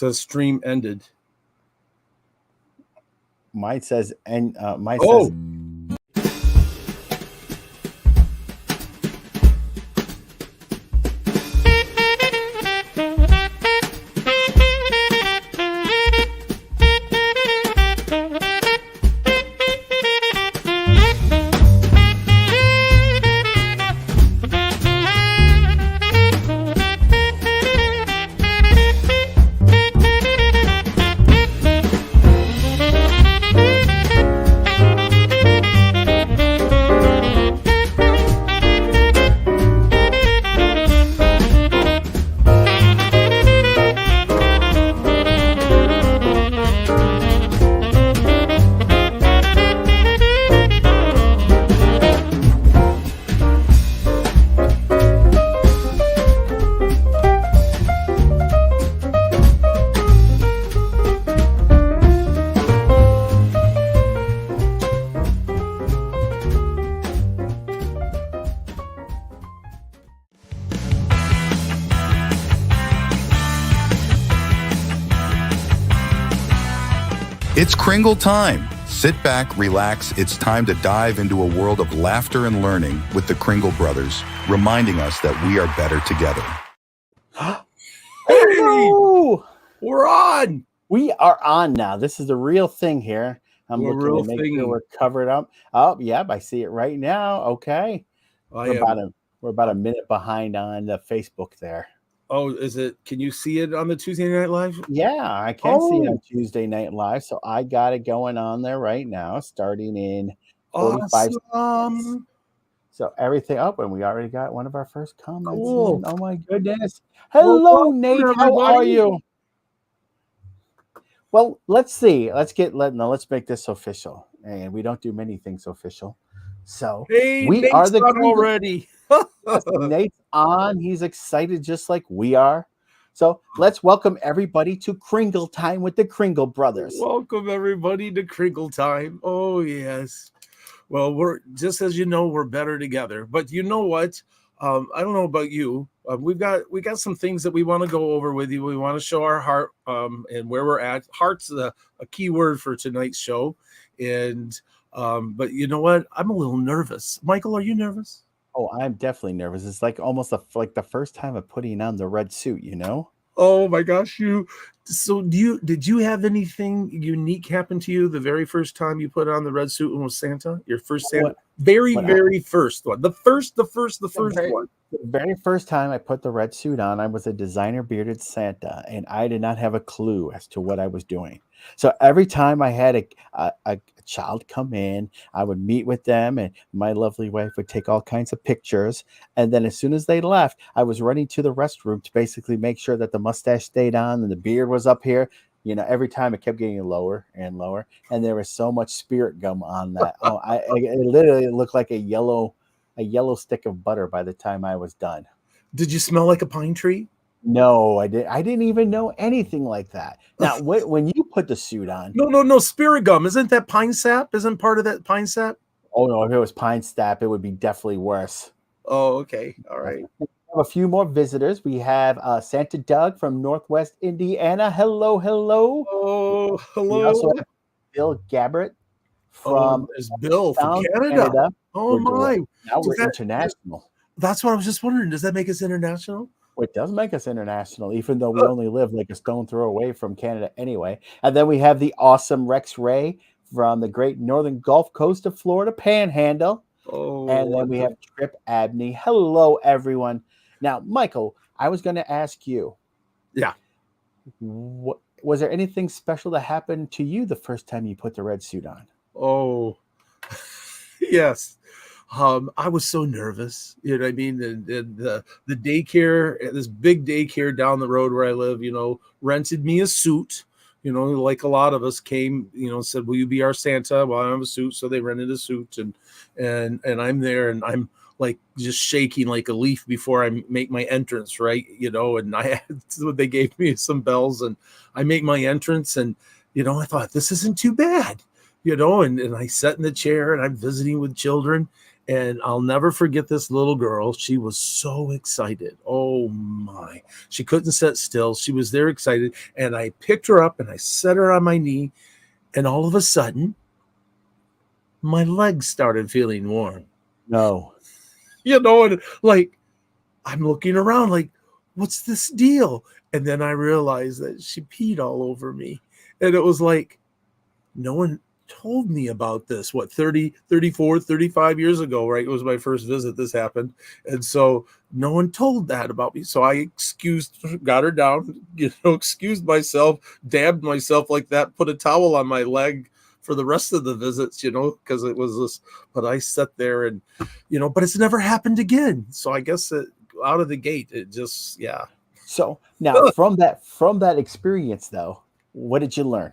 says stream ended. Mine says, and mine Oh. says. It's Kringle time. Sit back, relax. It's time to dive into a world of laughter and learning with the Kringle brothers, reminding us that we are better together. Hello! We're on. We are on now. This is the real thing here. I'm We're looking to make sure we're covered up. Oh, yep, I see it right now. Okay. We're about a minute behind on the Facebook there. Oh, is it? Can you see it on the Tuesday Night Live? Yeah, I can see it on Tuesday Night Live. So I got it going on there right now, starting in 45 seconds. So everything up, and we already got one of our first comments. Cool. Oh my goodness. Hello, Nate. How are you? Well, let's see. Let's make this official. And we don't do many things official. So we Nate's are the on already. Nate's on. He's excited just like we are. So let's welcome everybody to Kringle Time with the Kringle Brothers. Welcome everybody to Kringle Time. Oh yes. Well, we're just as you know, we're better together. But you know what? I don't know about you. We got some things that we want to go over with you. We want to show our heart and where we're at. Heart's a key word for tonight's show. And but you know what? I'm a little nervous. Michael, are you nervous? Oh, I'm definitely nervous. It's like almost like the first time of putting on the red suit, you know? Oh my gosh, did you have anything unique happen to you the very first time you put on the red suit and was Santa? Your first Santa? Very first one. The first one. The very first time I put the red suit on, I was a designer bearded Santa, and I did not have a clue as to what I was doing. So every time I had a child come in, I would meet with them, and my lovely wife would take all kinds of pictures. And then as soon as they left, I was running to the restroom to basically make sure that the mustache stayed on and the beard was up here. You know, every time it kept getting lower and lower, and there was so much spirit gum on that. It literally looked like a yellow stick of butter by the time I was done. Did you smell like a pine tree? No, I didn't even know anything like that. Now, when you put the suit on, no, spirit gum, isn't that pine sap? Isn't part of that pine sap? Oh no, if it was pine sap, it would be definitely worse. Oh, okay, all right. We have a few more visitors. We have Santa Doug from Northwest Indiana. Hello. Oh, hello. We also have Bill Gabbert from Bill from Canada. Oh my! Now we're international. That's what I was just wondering. Does that make us international? It does make us international, even though we only live like a stone throw away from Canada anyway. And then we have the awesome Rex Ray from the great northern Gulf Coast of Florida Panhandle. Oh, and then we have Trip Abney. Hello, everyone. Now, Michael, I was going to ask you. Yeah. Was there anything special that happened to you the first time you put the red suit on? Oh, yes. I was so nervous, you know what I mean? The daycare, this big daycare down the road where I live, you know, rented me a suit, you know, like a lot of us came, you know, said, will you be our Santa? Well, I have a suit. So they rented a suit and I'm there and I'm like just shaking like a leaf before I make my entrance. Right. You know, and they gave me some bells and I make my entrance and, you know, I thought this isn't too bad, you know, and I sat in the chair and I'm visiting with children. And I'll never forget this little girl. She was so excited. Oh my. She couldn't sit still. She was there excited. And I picked her up and I set her on my knee. And all of a sudden, my legs started feeling warm. No. And like I'm looking around like, what's this deal? And then I realized that she peed all over me. And it was like, no one told me about this. What, 30, 34, 35 years ago, right? It was my first visit. This happened. And so no one told that about me. So I got her down, excused myself, dabbed myself like that, put a towel on my leg for the rest of the visits, because it was this, but I sat there and, but it's never happened again. So I guess out of the gate, it just, yeah. So now from that experience though, what did you learn?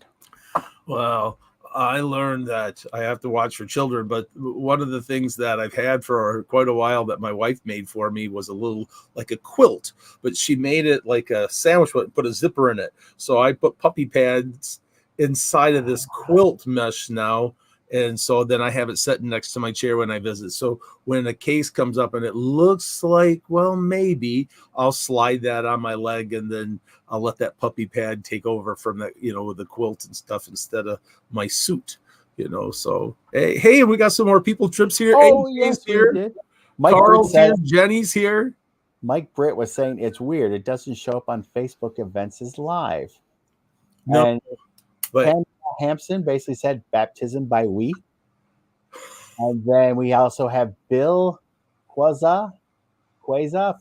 Well, I learned that I have to watch for children, but one of the things that I've had for quite a while that my wife made for me was a little like a quilt, but she made it like a sandwich, but put a zipper in it. So I put puppy pads inside of this quilt mesh now. And so then I have it set next to my chair when I visit. So when a case comes up and it looks like, well, maybe I'll slide that on my leg and then I'll let that puppy pad take over from that, with the quilt and stuff instead of my suit, So, hey, we got some more people trips here. Oh, AJ's yes, here. we did. Mike Carl's Britt here. Jenny's here. Mike Britt was saying it's weird. It doesn't show up on Facebook events as live. No, and but Ken Hampson basically said baptism by we. And then we also have Bill Queza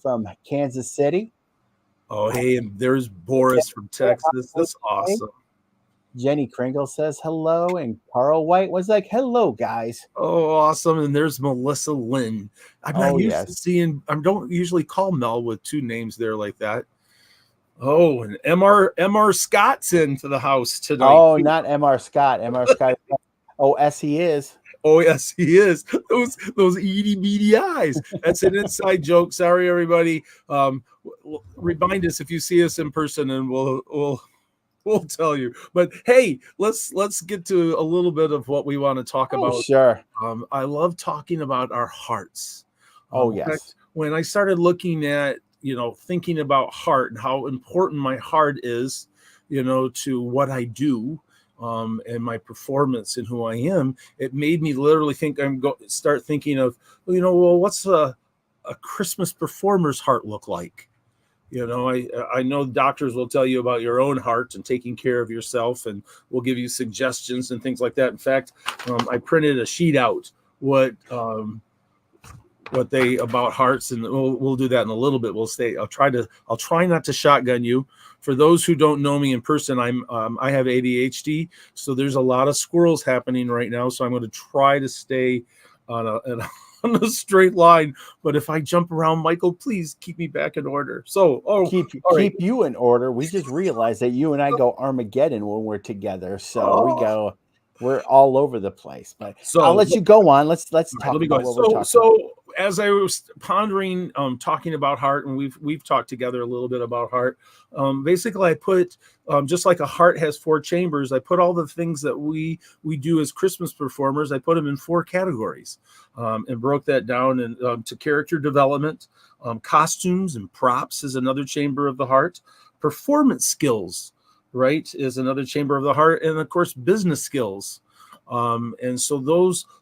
from Kansas City. oh, hey, and there's Boris from Texas. That's awesome. Jenny Kringle says hello, and Carl White was like, hello, guys. Oh, awesome. And there's Melissa Lynn. I'm not used to seeing, I don't usually call Mel with two names there like that. Oh, and MR Scott's into the house tonight. Oh, not MR Scott. MR Scott. Oh, yes, he is. Oh, yes, he is. Those eedy beady eyes. That's an inside joke. Sorry, everybody. Remind us if you see us in person, and we'll tell you. But hey, let's get to a little bit of what we want to talk about. Sure. I love talking about our hearts. Oh, yes. When I started looking at, thinking about heart and how important my heart is, to what I do, and my performance and who I am, it made me literally think start thinking of, well, what's a Christmas performer's heart look like? I know doctors will tell you about your own heart and taking care of yourself, and we'll give you suggestions and things like that. In fact, I printed a sheet out what they about hearts, and we'll do that in a little bit. I'll try not to shotgun you. For those who don't know me in person, I have ADHD, so there's a lot of squirrels happening right now. So I'm going to try to stay on a straight line. But if I jump around, Michael, please keep me back in order. So keep you in order. We just realized that you and I go Armageddon when we're together. So we're all over the place. But I'll let you go on. Let's talk about what we're talking about. So as I was pondering, talking about heart, and we've talked together a little bit about heart. Basically, I put just like a heart has four chambers. I put all the things that we do as Christmas performers. I put them in four categories, and broke that down and to character development, costumes and props is another chamber of the heart. Performance skills, right, is another chamber of the heart, and of course, business skills. And so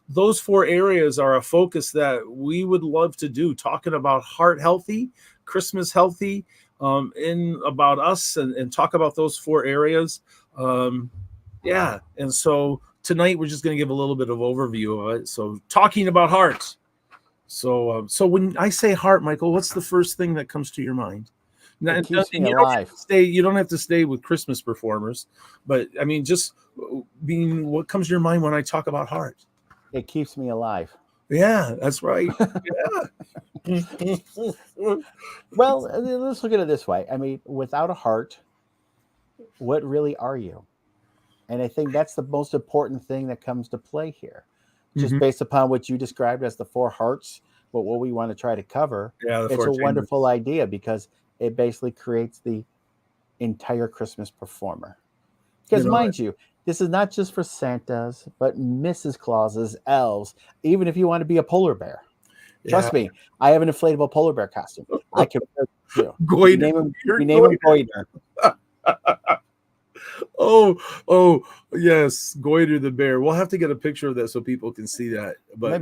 those four areas are a focus that we would love to do, talking about heart healthy, Christmas healthy, and about us, and talk about those four areas. And so tonight we're just going to give a little bit of overview of it. So talking about heart. So when I say heart, Michael, what's the first thing that comes to your mind? It keeps me alive. You don't have to stay with Christmas performers, but I mean, just being, what comes to your mind when I talk about heart? It keeps me alive. Yeah, that's right. Yeah. Well, let's look at it this way. I mean, without a heart, what really are you? And I think that's the most important thing that comes to play here. Just based upon what you described as the four hearts, but what we want to try to cover. Yeah, it's a wonderful idea because it basically creates the entire Christmas performer. Because mind you, This is not just for Santas, but Mrs. Clauses, elves, even if you want to be a polar bear. Trust me, I have an inflatable polar bear costume. I can wear it too. Goiter. We name him Goiter. Oh, yes, Goiter the bear. We'll have to get a picture of that so people can see that. But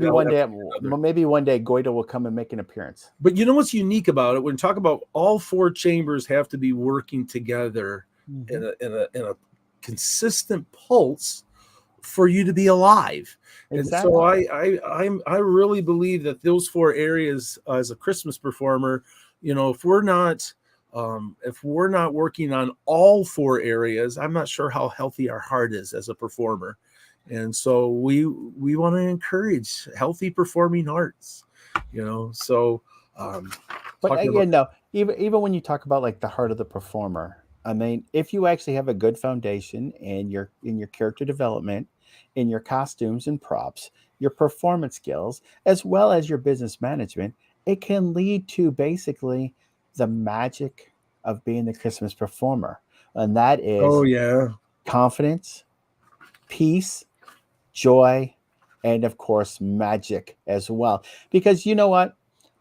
maybe one day Goiter will come and make an appearance. But you know what's unique about it? When we talk about all four chambers have to be working together in a consistent pulse for you to be alive. Exactly. And so I really believe that those four areas, as a Christmas performer, if we're not working on all four areas, I'm not sure how healthy our heart is as a performer. And so we want to encourage healthy performing hearts, so but again, no, even when you talk about like the heart of the performer, I mean, if you actually have a good foundation in your character development, in your costumes and props, your performance skills, as well as your business management, it can lead to basically the magic of being the Christmas performer. And that is confidence, peace, joy, and of course, magic as well. Because you know what?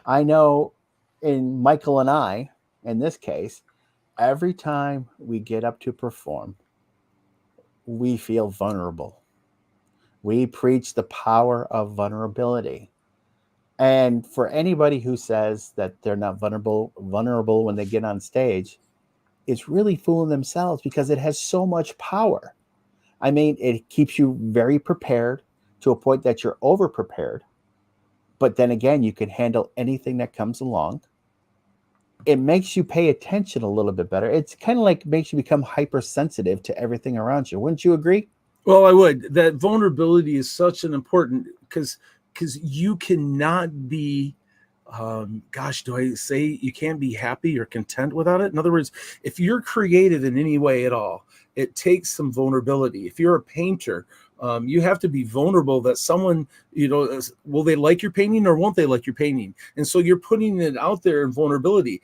I know in Michael and I, in this case, every time we get up to perform, we feel vulnerable. We preach the power of vulnerability. And for anybody who says that they're not vulnerable when they get on stage, it's really fooling themselves because it has so much power. I mean, it keeps you very prepared to a point that you're over prepared. But then again, you can handle anything that comes along. It makes you pay attention a little bit better. It's kind of like makes you become hypersensitive to everything around you. Wouldn't you agree? Well, I would. That vulnerability is such an important because you cannot be, do I say you can't be happy or content without it? In other words, if you're creative in any way at all, it takes some vulnerability. If you're a painter, you have to be vulnerable that someone, will they like your painting or won't they like your painting? And so you're putting it out there in vulnerability,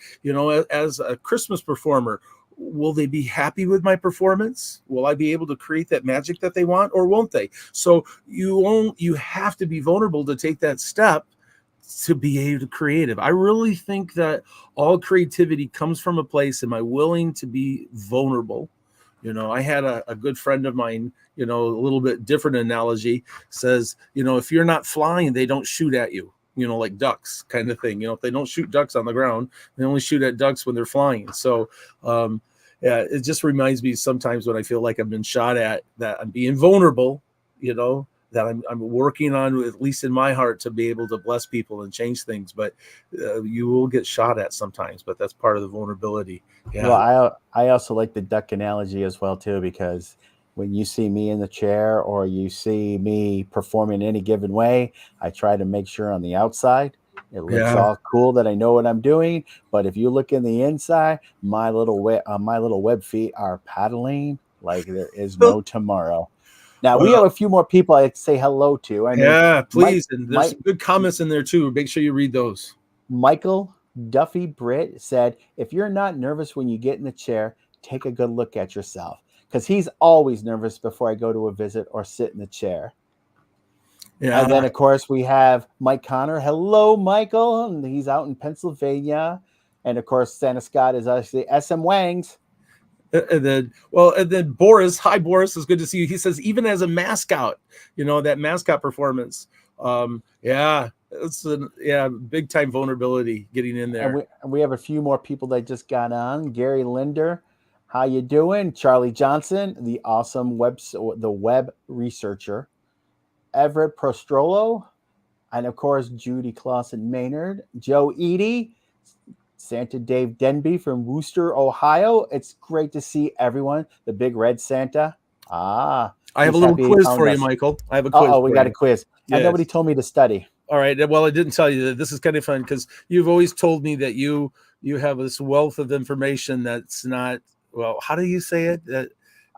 as a Christmas performer. Will they be happy with my performance? Will I be able to create that magic that they want, or won't they? So you have to be vulnerable to take that step to be able to creative. I really think that all creativity comes from a place. Am I willing to be vulnerable? I had a good friend of mine, a little bit different analogy, says, if you're not flying, they don't shoot at you. Like ducks kind of thing. If they don't shoot ducks on the ground, they only shoot at ducks when they're flying. So, it just reminds me sometimes when I feel like I've been shot at, that I'm being vulnerable, that I'm working on, at least in my heart, to be able to bless people and change things. But you will get shot at sometimes, but that's part of the vulnerability. Yeah. Well, I also like the duck analogy as well, too, because when you see me in the chair or you see me performing in any given way, I try to make sure on the outside it looks all cool that I know what I'm doing. But if you look in the inside, my little web feet are paddling like there is no tomorrow. Now, we have a few more people I'd say hello to. Please. And there's some good comments in there, too. Make sure you read those. Michael Duffy Britt said, if you're not nervous when you get in the chair, take a good look at yourself. Because he's always nervous before I go to a visit or sit in the chair. Yeah. And then, of course, we have Mike Connor. Hello, Michael. And he's out in Pennsylvania. And, of course, Santa Scott is actually SM Wangs. And then Boris. Hi, Boris. It's good to see you. He says, even as a mascot, that mascot performance. It's big time vulnerability getting in there. And we have a few more people that just got on. Gary Linder. How you doing? Charlie Johnson, the awesome web researcher. Everett Prostrollo, and of course, Judy Clausen Maynard. Joe Eady, Santa Dave Denby from Wooster, Ohio. It's great to see everyone. The Big Red Santa. I have a little quiz for you, Michael. I have a quiz. We got a quiz. Yes. And nobody told me to study. All right. Well, I didn't tell you that. This is kind of fun because you've always told me that you have this wealth of information that's not. Well, how do you say it? That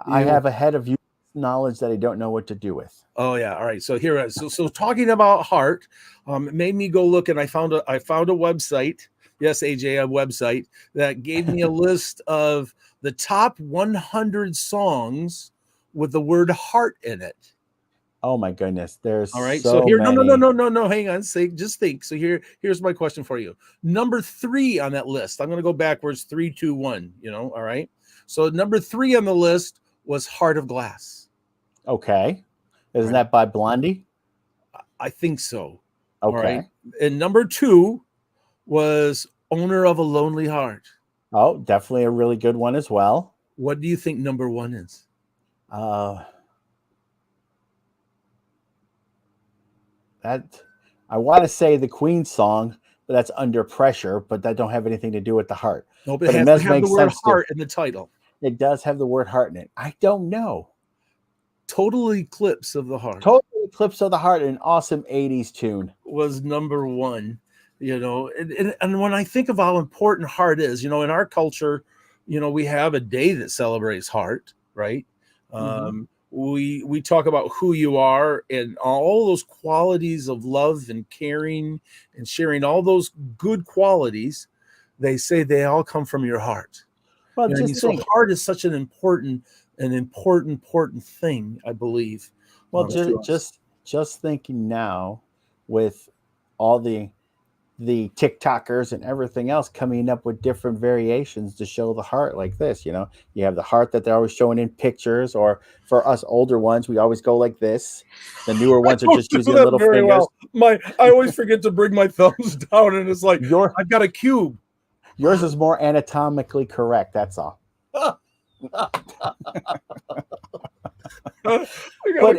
I have a head of knowledge that I don't know what to do with. Oh yeah. All right. So here, so talking about heart, it made me go look, and I found a website. Yes, AJ, a website that gave me a list of the top 100 songs with the word heart in it. Oh my goodness. There's All right. So so here, many. no. Hang on. Just think. So here's my question for you. Number 3 on that list. I'm going to go backwards. 3, 2, 1. All right. So number 3 on the list was Heart of Glass. Okay. Isn't Right. that by Blondie? I think so. Okay. All right. And number 2 was Owner of a Lonely Heart. Oh, definitely a really good one as well. What do you think number 1 is? That I want to say the Queen song, but that's Under Pressure, but that don't have anything to do with the heart. No, but But it it has does to have make the word sense heart in the title. It does have the word heart in it. I don't know. Total Eclipse of the Heart. Total Eclipse of the Heart, an awesome 80s tune. Was number 1. And when I think of how important heart is, in our culture, we have a day that celebrates heart, right? We talk about who you are and all those qualities of love and caring and sharing, all those good qualities. They say they all come from your heart. Well, just so think. heart is such an important thing, I believe. Well, just thinking now with all the TikTokers and everything else coming up with different variations to show the heart like this. You have the heart that they're always showing in pictures, or for us older ones, we always go like this. The newer ones are just using little fingers. Well. I always forget to bring my thumbs down, and it's like I've got a cube. Yours is more anatomically correct. That's all. But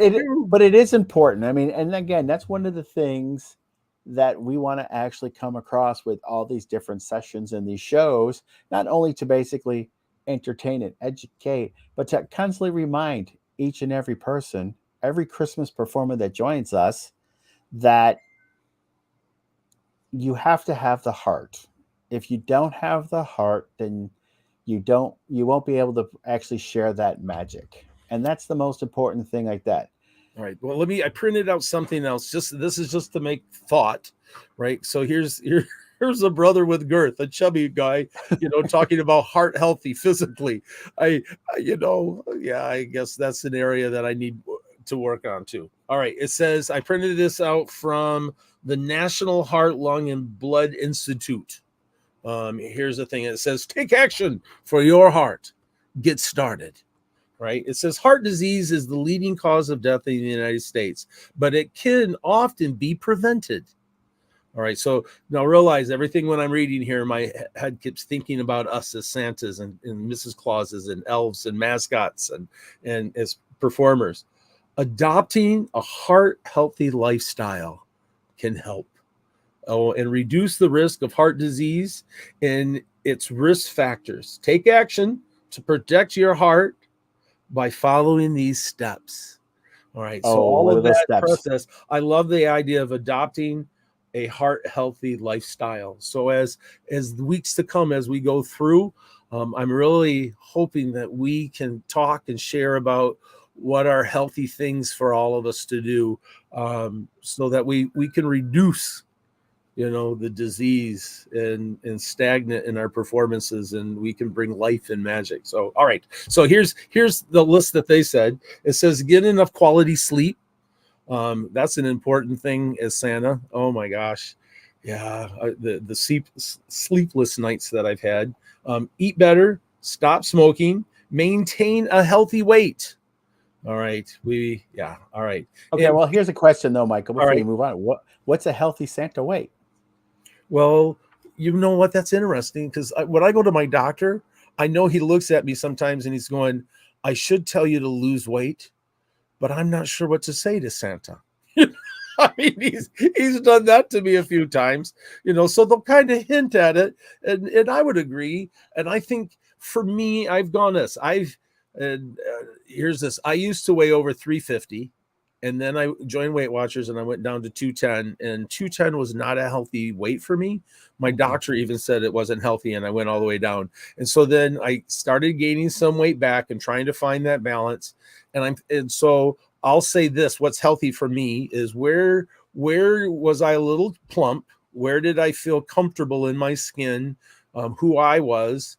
it is important. I mean, and again, that's one of the things that we want to actually come across with all these different sessions and these shows, not only to basically entertain and educate, but to constantly remind each and every person, every Christmas performer that joins us, that you have to have the heart. If you don't have the heart, then you won't be able to actually share that magic. And that's the most important thing like that. All right. Well, I printed out something else. This is just to make thought, right? So here's a brother with girth, a chubby guy, talking about heart healthy physically. I guess that's an area that I need to work on too. All right. It says, I printed this out from the National Heart, Lung, and Blood Institute. Here's the thing. It says, take action for your heart. Get started. Right. It says heart disease is the leading cause of death in the United States, but it can often be prevented. All right. So now realize everything when I'm reading here, my head keeps thinking about us as Santas and Mrs. Clauses and elves and mascots and as performers. Adopting a heart healthy lifestyle can help and reduce the risk of heart disease and its risk factors. Take action to protect your heart by following these steps. All right. So all of that process, I love the idea of adopting a heart healthy lifestyle. So as the weeks to come, as we go through, I'm really hoping that we can talk and share about what are healthy things for all of us to do, so that we can reduce the disease and stagnant in our performances, and we can bring life and magic. So, all right. So here's the list that they said. It says, get enough quality sleep. That's an important thing as Santa. Oh my gosh. Yeah. The sleepless nights that I've had. Eat better, stop smoking, maintain a healthy weight. All right. All right. Okay. Well, here's a question though, Michael, before you move on. What's a healthy Santa weight? Well, you know what? That's interesting, because when I go to my doctor, I know he looks at me sometimes and he's going, I should tell you to lose weight, but I'm not sure what to say to Santa. I mean, he's done that to me a few times, so they'll kind of hint at it. And I would agree. And I think for me, I've gone this. Here's this. I used to weigh over 350. And then I joined Weight Watchers and I went down to 210, and 210 was not a healthy weight for me. My doctor even said it wasn't healthy, and I went all the way down. And so then I started gaining some weight back and trying to find that balance. And so I'll say this, what's healthy for me is where was I a little plump? Where did I feel comfortable in my skin? Who I was,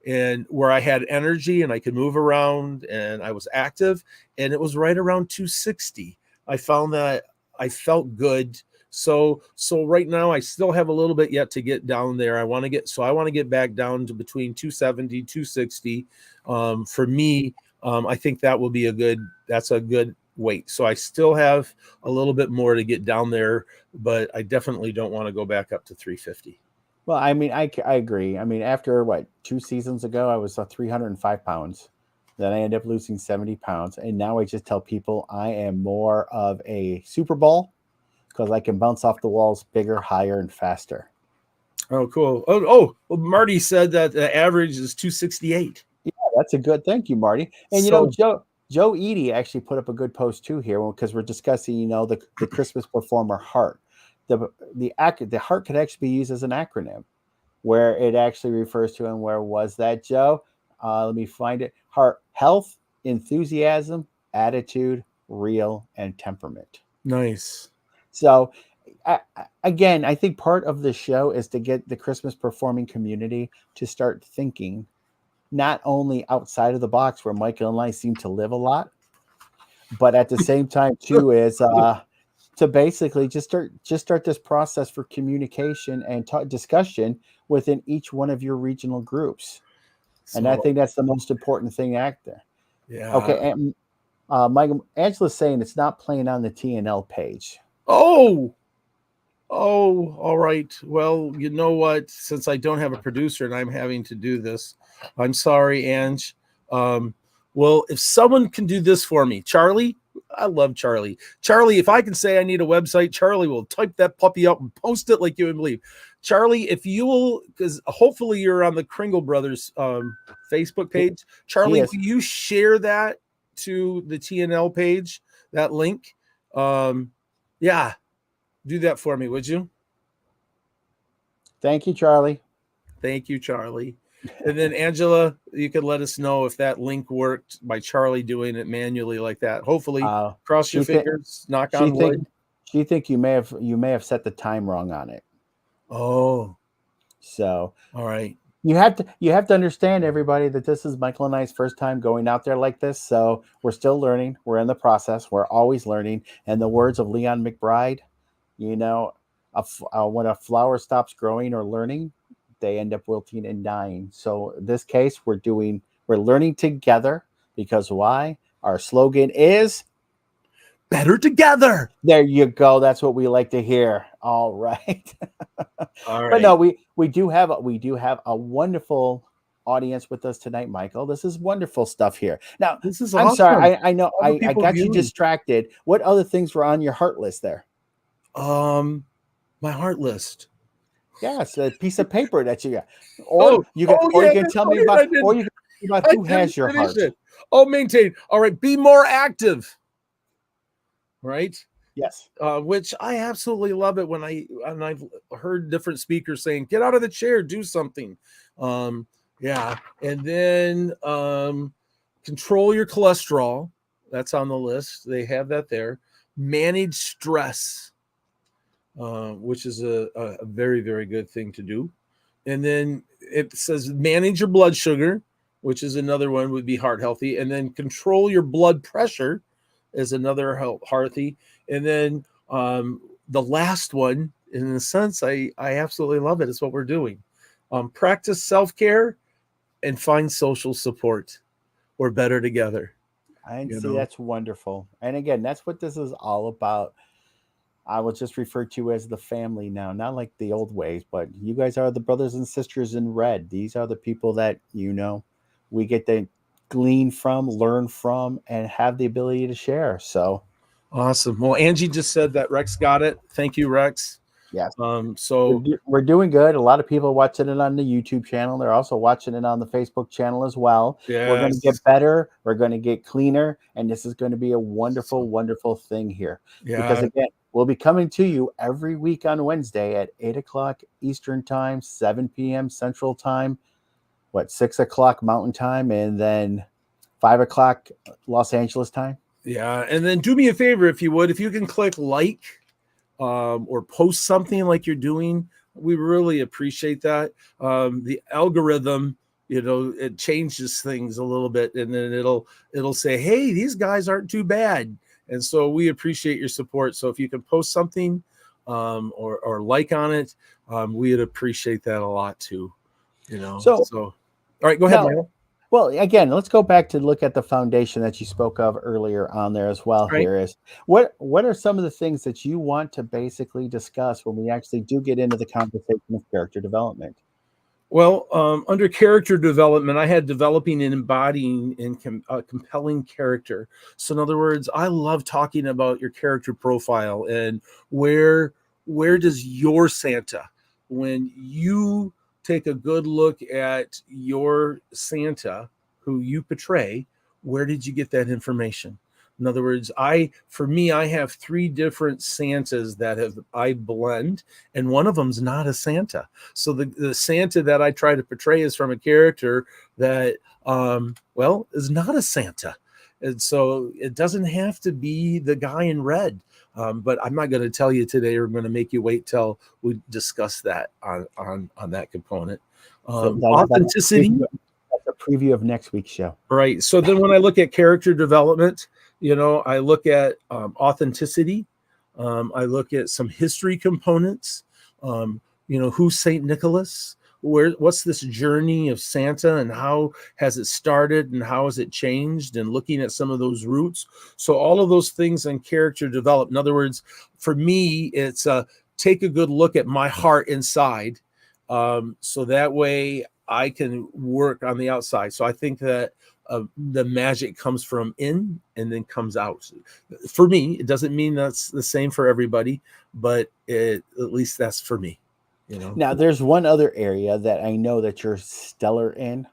and where I had energy and I could move around and I was active, and it was right around 260. I found that I felt good. So right now I still have a little bit yet to get down there. I want to get back down to between 270, 260. For me, I think that's a good weight. So I still have a little bit more to get down there, but I definitely don't want to go back up to 350. Well, I mean, I agree. I mean, after 2 seasons ago, I was 305 pounds. Then I ended up losing 70 pounds. And now I just tell people I am more of a Super Bowl because I can bounce off the walls bigger, higher, and faster. Oh, cool. Well, Marty said that the average is 268. Yeah, that's a good. Thank you, Marty. And Joe Eady actually put up a good post too here because we're discussing, the Christmas performer heart. The heart could actually be used as an acronym, where it actually refers to, and where was that, Joe? Let me find it. Heart: health, enthusiasm, attitude, real, and temperament. Nice. So, again, I think part of the show is to get the Christmas performing community to start thinking not only outside of the box where Michael and I seem to live a lot, but at the same time too is to basically just start this process for communication and discussion within each one of your regional groups. And I think that's the most important thing out there. Yeah. Okay. And Michael, Angela's saying it's not playing on the TNL page. Oh, all right. Well, you know what? Since I don't have a producer and I'm having to do this, I'm sorry, Ange. Well, if someone can do this for me, Charlie, I love Charlie. Charlie, if I can say I need a website, Charlie will type that puppy up and post it like you would believe. Charlie, if you will, because hopefully you're on the Kringle Brothers Facebook page. Charlie, Yes. will you share that to the TNL page, that link? Yeah, do that for me, would you? Thank you, Charlie. Thank you, Charlie. And then Angela, you could let us know if that link worked by Charlie doing it manually like that. Hopefully, cross your fingers, knock on wood. She think you may have set the time wrong on it. Oh, so all right. You have to understand, everybody, that this is Michael and I's first time going out there like this. So we're still learning. We're in the process. We're always learning. And the words of Leon McBride, when a flower stops growing or learning, they end up wilting and dying. So in this case, we're learning together, because why? Our slogan is better together. There you go. That's what we like to hear. All right. All right. But no, we do have a wonderful audience with us tonight, Michael. This is wonderful stuff here. Now, this is I'm awesome. sorry. I know I got you distracted. What other things were on your heart list there? My heart list. Yes, a piece of paper that you got. Or you can tell me about who has your heart. Maintain. All right. Be more active. Right. Yes. Which I absolutely love it when I've heard different speakers saying, get out of the chair, do something. Yeah. And then control your cholesterol. That's on the list. They have that there. Manage stress, which is a very, very good thing to do. And then it says manage your blood sugar, which is another one, would be heart healthy. And then control your blood pressure is another hearty. And then the last one, in a sense, I absolutely love it. It's what we're doing. Practice self-care and find social support. We're better together. That's wonderful. And again, that's what this is all about. I will just refer to as the family now, not like the old ways, but you guys are the brothers and sisters in red. These are the people that, we get to glean from, learn from, and have the ability to share. So awesome. Well, Angie just said that Rex got it. Thank you, Rex. Yes. So we're doing good. A lot of people are watching it on the YouTube channel. They're also watching it on the Facebook channel as well. Yes. We're going to get better. We're going to get cleaner. And this is going to be a wonderful, wonderful thing here. Yeah. Because again, we'll be coming to you every week on Wednesday at 8:00 Eastern time, 7 p.m. Central time, 6 o'clock Mountain time, and then 5 o'clock Los Angeles time. Yeah. And then do me a favor, if you would, if you can click like or post something like you're doing, we really appreciate that. The algorithm, it changes things a little bit, and then it'll say, hey, these guys aren't too bad. And so we appreciate your support. So if you can post something or like on it, we'd appreciate that a lot too. So all right, go ahead, Now, Michael. well, again, let's go back to look at the foundation that you spoke of earlier on there as well. Right. Here is what are some of the things that you want to basically discuss when we actually do get into the conversation of character development? Well, under character development, I had developing and embodying in compelling character. So in other words, I love talking about your character profile and where does your Santa, when you take a good look at your Santa who you portray, where did you get that information? In other words, I have 3 different Santas that I blend, and one of them's not a Santa. So the Santa that I try to portray is from a character that, is not a Santa. And so it doesn't have to be the guy in red. But I'm not going to tell you today, or I'm going to make you wait till we discuss that on that component. Authenticity. That's a preview of next week's show. Right. So then when I look at character development, I look at authenticity. I look at some history components. Who's St. Nicholas? What's this journey of Santa, and how has it started, and how has it changed, and looking at some of those roots. So all of those things in character develop. In other words, for me, it's take a good look at my heart inside. So that way I can work on the outside. So I think that the magic comes from in and then comes out. For me, it doesn't mean that's the same for everybody, but at least that's for me. Now, there's one other area that I know that you're stellar in,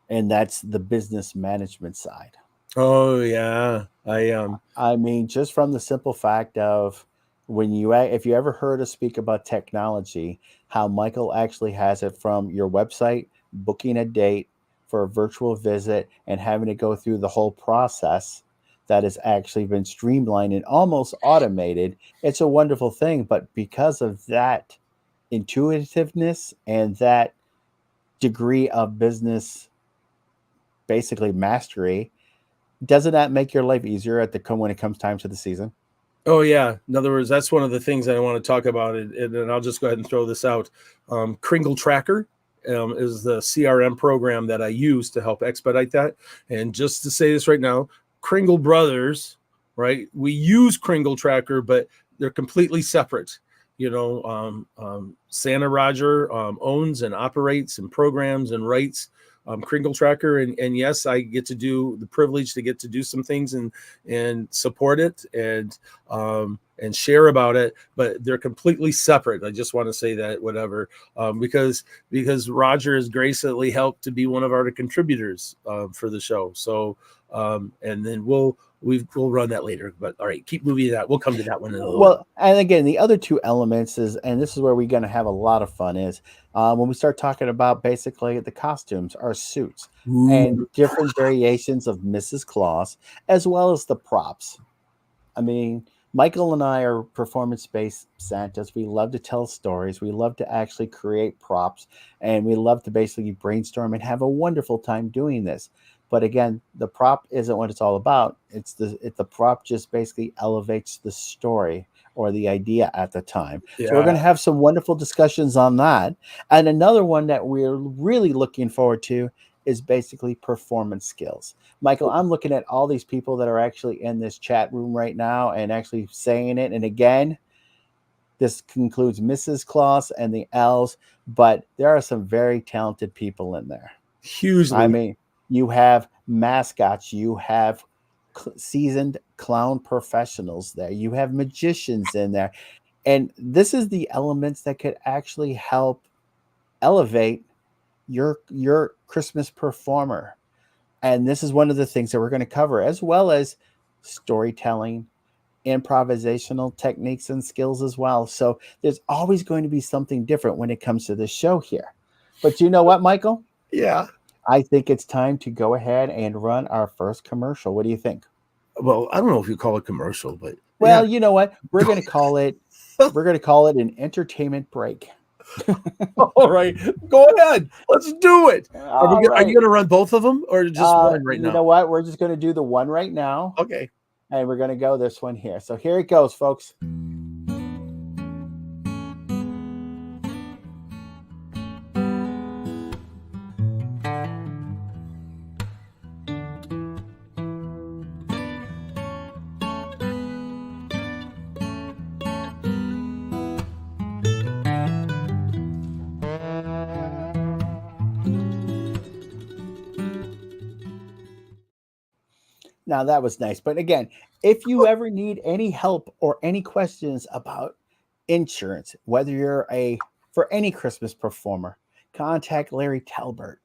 and that's the business management side. Oh yeah, I am. I mean, just from the simple fact of if you ever heard us speak about technology, how Michael actually has it from your website, booking a date for a virtual visit, and having to go through the whole process that has actually been streamlined and almost automated. It's a wonderful thing, but because of that intuitiveness and that degree of business basically mastery, doesn't that make your life easier when it comes time to the season? Oh yeah. In other words, that's one of the things that I want to talk about, and then I'll just go ahead and throw this out. Kringle Tracker is the CRM program that I use to help expedite that. And just to say this right now, Kringle Brothers, right? We use Kringle Tracker, but they're completely separate. Santa Roger owns and operates and programs and writes Kringle Tracker, and yes, I get to do the privilege to get to do some things and support it and share about it, but they're completely separate. I just want to say that because Roger has graciously helped to be one of our contributors for the show. So and then we'll run that later, but all right, keep moving that. We'll come to that one in a little. Well, and again, the other 2 elements and this is where we're going to have a lot of fun is when we start talking about basically the costumes, our suits, and different variations of Mrs. Claus, as well as the props. I mean, Michael and I are performance-based Santas. We love to tell stories. We love to actually create props, and we love to basically brainstorm and have a wonderful time doing this. But again, the prop isn't what it's all about. The prop just basically elevates the story or the idea at the time. Yeah. So we're going to have some wonderful discussions on that. And another one that we're really looking forward to is basically performance skills. Michael, I'm looking at all these people that are actually in this chat room right now and actually saying it. And again, this concludes Mrs. Claus and the elves, but there are some very talented people in there. Hugely. I mean, you have mascots, you have seasoned clown professionals there, you have magicians in there. And this is the elements that could actually help elevate your Christmas performer. And this is one of the things that we're going to cover, as well as storytelling, improvisational techniques and skills as well. So there's always going to be something different when it comes to this show here. But you know what, Michael? Yeah. I think it's time to go ahead and run our first commercial. What do you think? Well, I don't know if you call it commercial, but you know what? We're going to call it an entertainment break. All right, go ahead. Let's do it. All Are you right. going to run both of them or just one right You know now? what? We're just going to do the one right now, Okay. and we're going to go this one here. So here it goes, folks. Now that was nice. But again, if you ever need any help or any questions about insurance, whether you're for any Christmas performer, contact Larry Talbert.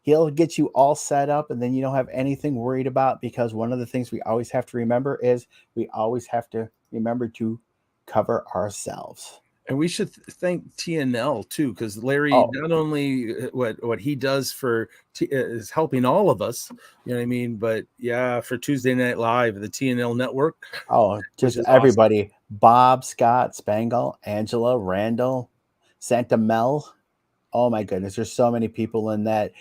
He'll get you all set up and then you don't have anything worried about, because one of the things we always have to remember is we always have to remember to cover ourselves. And we should thank TNL too, because Larry Oh. not only what he does for is helping all of us, you know what I mean, but yeah, for Tuesday Night Live, the TNL network. Oh, just is everybody. Awesome. Bob, Scott, Spangle, Angela, Randall, Santa Mel. Oh my goodness, there's so many people in that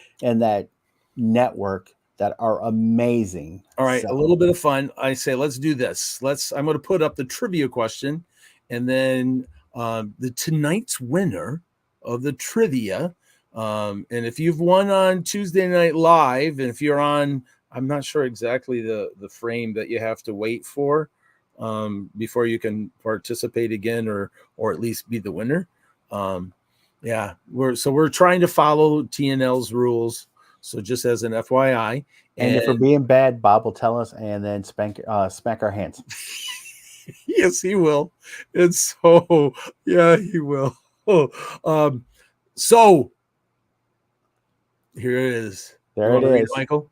network that are amazing. All right, a little bit of fun. I say let's do this. I'm going to put up the trivia question, and then the tonight's winner of the trivia. And if you've won on Tuesday Night Live, and if you're on, I'm not sure exactly the frame that you have to wait for before you can participate again, or at least be the winner. Yeah, we're trying to follow TNL's rules. So just as an FYI, and if we're being bad, Bob will tell us and then smack our hands. Yes, he will. And so, yeah, he will. So here it is. There it is, Michael.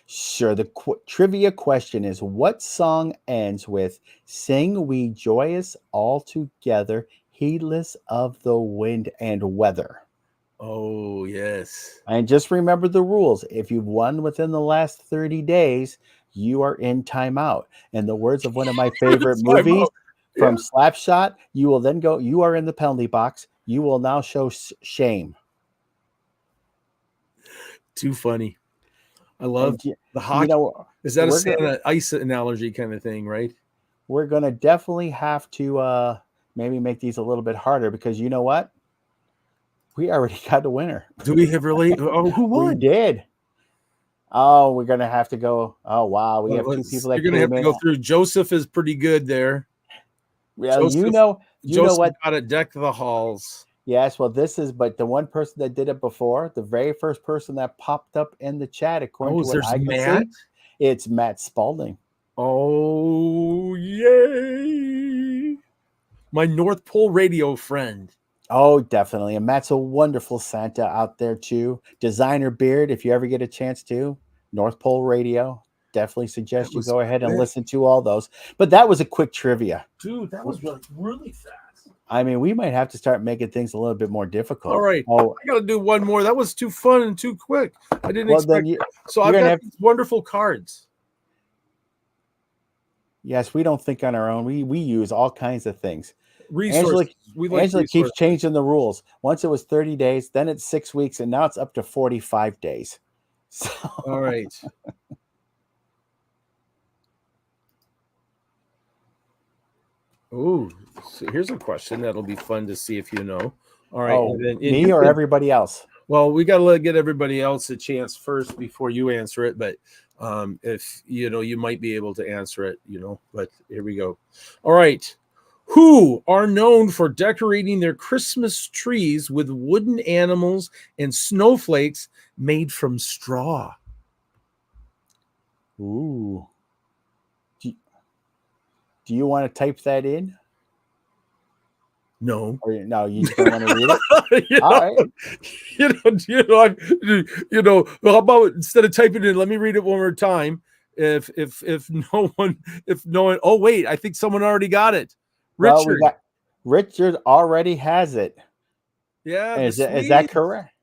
Sure. The trivia question is, what song ends with "Sing we joyous all together, heedless of the wind and weather"? Oh, yes. And just remember the rules. If you've won within the last 30 days, you are in timeout. In the words of one of my favorite movies from Slapshot, you will then go, you are in the penalty box. You will now show shame. Too funny. I love the hockey. You know, is that a Santa ice analogy kind of thing, right? We're going to definitely have to maybe make these a little bit harder, because you know what? We already got the winner. Do we have really? Oh, who won? We did. Oh, we're going to have to go. Oh, wow. We have two people that you're going to have to go through. Joseph is pretty good there. Yeah, Joseph, you know what? Got to deck the halls. Yes, well, but the one person that did it before, the very first person that popped up in the chat, according to what I can see, it's Matt Spalding. Oh, yay! My North Pole radio friend. Oh, definitely. And Matt's a wonderful Santa out there too. Designer Beard, if you ever get a chance to, North Pole Radio. Definitely suggest you go ahead and listen to all those. But that was a quick trivia. Dude, that was really fast. I mean, we might have to start making things a little bit more difficult. All right. Oh, I got to do one more. That was too fun and too quick. I didn't expect that. So I've got these wonderful cards. Yes, we don't think on our own. We use all kinds of things. Resources. Angela keeps changing the rules. Once it was 30 days, then it's 6 weeks, and now it's up to 45 days. So. All right. Oh, so here's a question that'll be fun to see if you know. All right. Oh, me or everybody else? Well, we got to get everybody else a chance first before you answer it. But if you might be able to answer it, but here we go. All right. Who are known for decorating their Christmas trees with wooden animals and snowflakes made from straw? Ooh. Do you want to type that in? No. Or no, you just don't want to read it? All right. How about instead of typing it, let me read it one more time. If no one, oh wait, I think someone already got it. Richard. Well, Richard already has it. Yeah. Is that correct?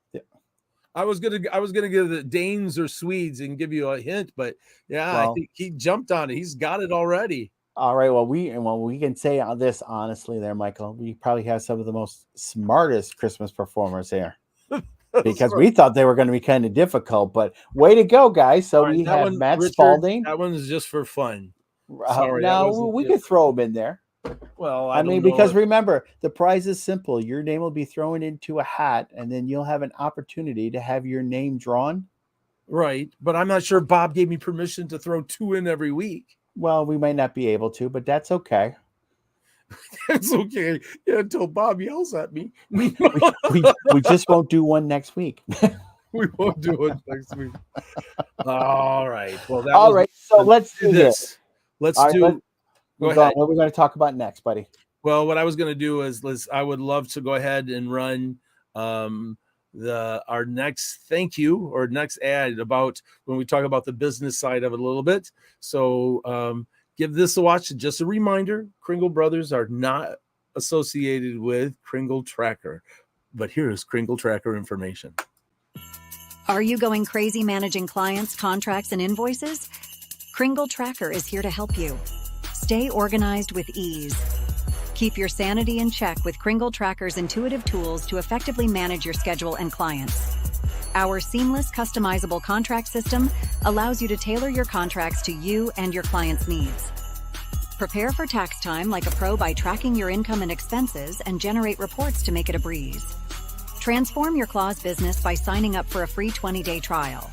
I was gonna give the Danes or Swedes and give you a hint, but yeah, I think he jumped on it. He's got it already. All right. Well, we can say this honestly, there, Michael. We probably have some of the most smartest Christmas performers here because we thought they were going to be kind of difficult. But way to go, guys! So All right, we that have one, Matt Richard, Spalding. that one's just for fun. Sorry, that Now wasn't we it. could throw them in there. Well, I mean, don't know because if- remember, the prize is simple. Your name will be thrown into a hat, and then you'll have an opportunity to have your name drawn. right, but I'm not sure Bob gave me permission to throw 2 in every week. Well, we might not be able to, but that's okay. It's okay. Yeah, until Bob yells at me. We just won't do one next week. We won't do it next week. All right. Well, that All was, right. So let's do this. Let's All right, do. let's- Go Go on. ahead. What are we going to talk about next, buddy? Well, what I was going to do is, I would love to go ahead and run our next thank you or next ad about when we talk about the business side of it a little bit. So give this a watch. Just a reminder: Kringle Brothers are not associated with Kringle Tracker, but here's Kringle Tracker information. Are you going crazy managing clients, contracts, and invoices? Kringle Tracker is here to help you. Stay organized with ease. Keep your sanity in check with Kringle Tracker's intuitive tools to effectively manage your schedule and clients. Our seamless, customizable contract system allows you to tailor your contracts to you and your client's needs. Prepare for tax time like a pro by tracking your income and expenses and generate reports to make it a breeze. Transform your Claws business by signing up for a free 20-day trial.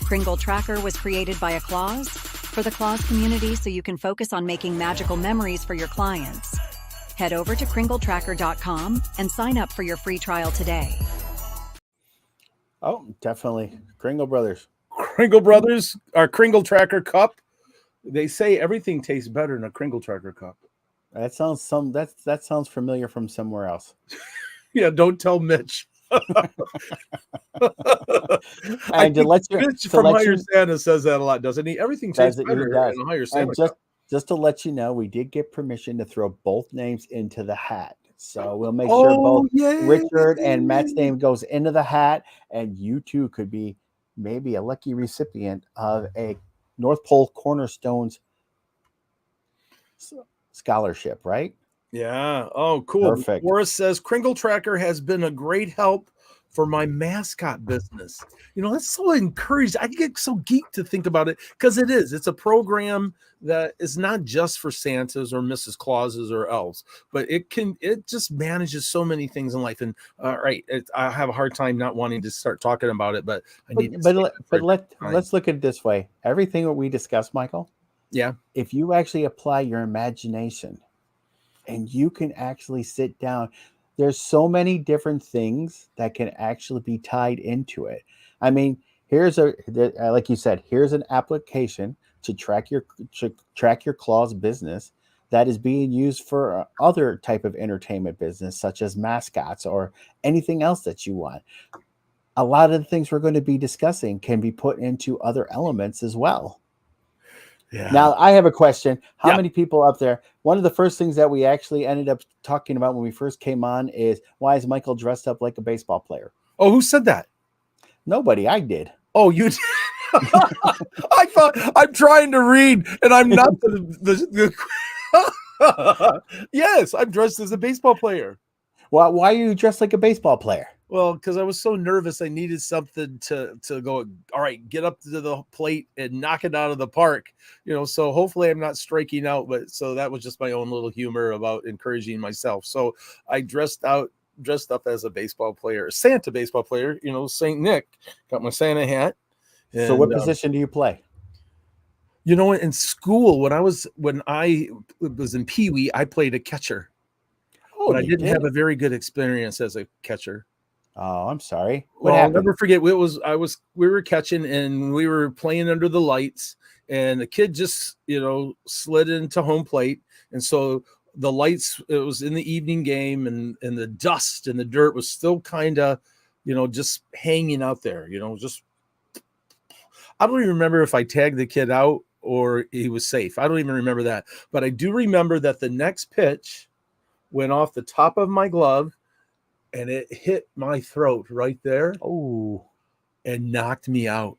Kringle Tracker was created by a Claws for the Claws community so you can focus on making magical memories for your clients. Head over to kringletracker.com and sign up for your free trial today. Oh, definitely. Kringle Brothers. Kringle Brothers, our Kringle Tracker cup. They say everything tastes better in a Kringle Tracker cup. That sounds familiar from somewhere else. Yeah, don't tell Mitch. And to let you, Mitch to from let Higher you, Santa says that a lot, doesn't he? Everything tastes Does it? He better does. in a Higher Santa and cup. just to let you know, we did get permission to throw both names into the hat. So we'll make sure both yay! Richard and Matt's name goes into the hat, and you too could be maybe a lucky recipient of a North Pole Cornerstones scholarship, right? Yeah. Oh, cool. Perfect. Boris says Kringle Tracker has been a great help for my mascot business. You know, that's so encouraged. I get so geeked to think about it because it is. It's a program that is not just for Santas or Mrs. Clauses or elves, but it just manages so many things in life. And I have a hard time not wanting to start talking about it, but I need. Let's look at it this way. Everything that we discussed, Michael. Yeah. If you actually apply your imagination and you can actually sit down, there's so many different things that can actually be tied into it. I mean, like you said, here's an application to track your Claws business that is being used for other type of entertainment business, such as mascots or anything else that you want. A lot of the things we're going to be discussing can be put into other elements as well. Yeah. Now, I have a question. How Yeah. many people up there? One of the first things that we actually ended up talking about when we first came on is, why is Michael dressed up like a baseball player? Oh, who said that? Nobody. I did. Oh, you did. I thought I'm trying to read and I'm not Yes, I'm dressed as a baseball player. Well, why are you dressed like a baseball player? Well, because I was so nervous, I needed something to go, all right, get up to the plate and knock it out of the park. You know, so hopefully I'm not striking out, but so that was just my own little humor about encouraging myself. So I dressed up as a baseball player, Santa baseball player, you know, Saint Nick, got my Santa hat. So what position do you play? You know, in school, when I was in Pee Wee, I played a catcher. Oh, but I didn't have a very good experience as a catcher. Oh, I'm sorry. Well, I'll never forget. We were catching and we were playing under the lights, and the kid just, you know, slid into home plate. And so the lights, it was in the evening game, and the dust and the dirt was still kind of, you know, just hanging out there, you know, just, I don't even remember if I tagged the kid out or he was safe. I don't even remember that, but I do remember that the next pitch went off the top of my glove and it hit my throat right there. Oh, and knocked me out.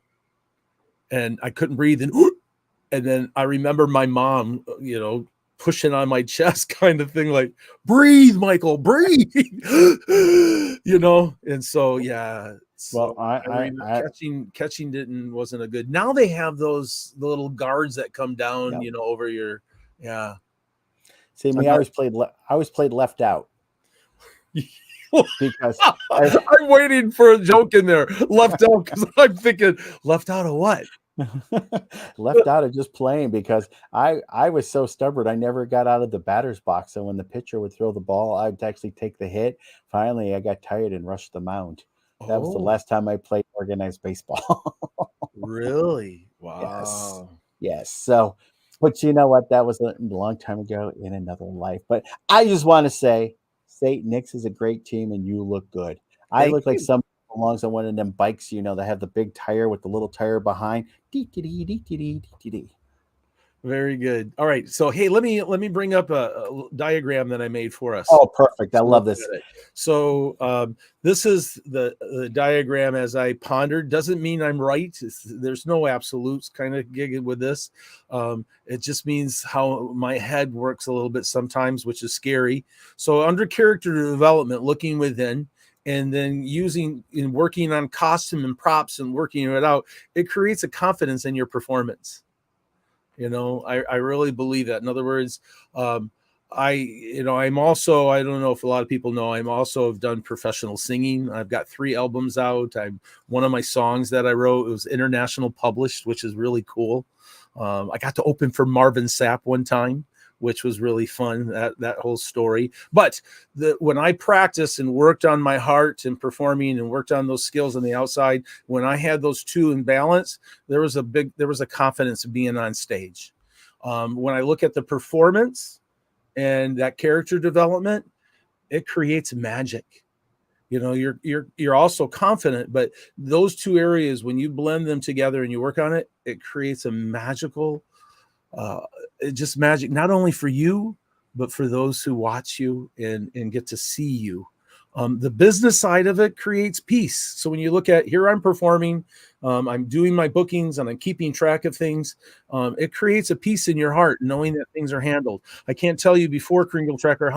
And I couldn't breathe. And then I remember my mom, you know, pushing on my chest kind of thing, like, breathe, Michael, breathe, And so, yeah. Well, So catching wasn't a good. Now they have the little guards that come down, Yep. over your, yeah. See, me, I always played left out because I'm waiting for a joke in there, left out, because I'm thinking, left out of what? left out of just playing because I was so stubborn. I never got out of the batter's box. So when the pitcher would throw the ball, I'd actually take the hit. Finally, I got tired and rushed the mound. That was the last time I played organized baseball. Really? Wow. Yes. So, but you know what? That was a long time ago in another life. But I just want to say, St. Nick's is a great team and you look good. I look like some belongs on one of them bikes, that have the big tire with the little tire behind. Very good. All right. So, hey, let me bring up a diagram that I made for us. Oh, perfect. I love this. So this is the diagram as I pondered. Doesn't mean I'm right. There's no absolutes kind of gig with this. It just means how my head works a little bit sometimes, which is scary. So under character development, looking within, and then working on costume and props and working it out, it creates a confidence in your performance. I really believe that. In other words, I'm also, I don't know if a lot of people know, I'm also have done professional singing. I've got 3 albums out. One of my songs that I wrote, it was international published, which is really cool. I got to open for Marvin Sapp one time, which was really fun, that whole story. But when I practiced and worked on my heart and performing and worked on those skills on the outside, when I had those two in balance, there was a confidence of being on stage. When I look at the performance and that character development, it creates magic. You're also confident, but those two areas, when you blend them together and you work on it, it creates a magical just magic, not only for you, but for those who watch you and get to see you. The business side of it creates peace. So when you look at here, I'm performing, I'm doing my bookings and I'm keeping track of things. It creates a peace in your heart, knowing that things are handled. I can't tell you before Kringle Tracker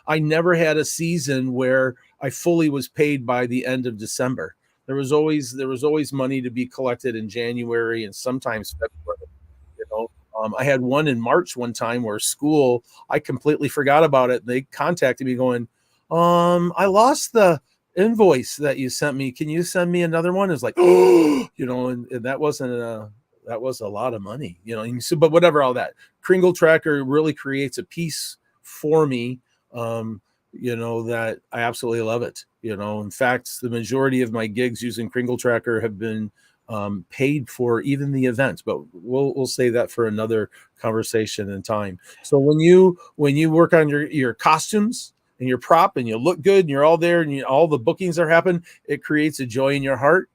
I never had a season where I fully was paid by the end of December. There was always money to be collected in January and sometimes February. I had one in March one time where school, I completely forgot about it. They contacted me going, I lost the invoice that you sent me. Can you send me another one? It's like, and that was a lot of money, but whatever, all that. Kringle Tracker really creates a piece for me, that I absolutely love it. In fact, the majority of my gigs using Kringle Tracker have been paid for even the events, but we'll say that for another conversation and time. So when you work on your costumes and your prop and you look good and you're all there and all the bookings are happening, it creates a joy in your heart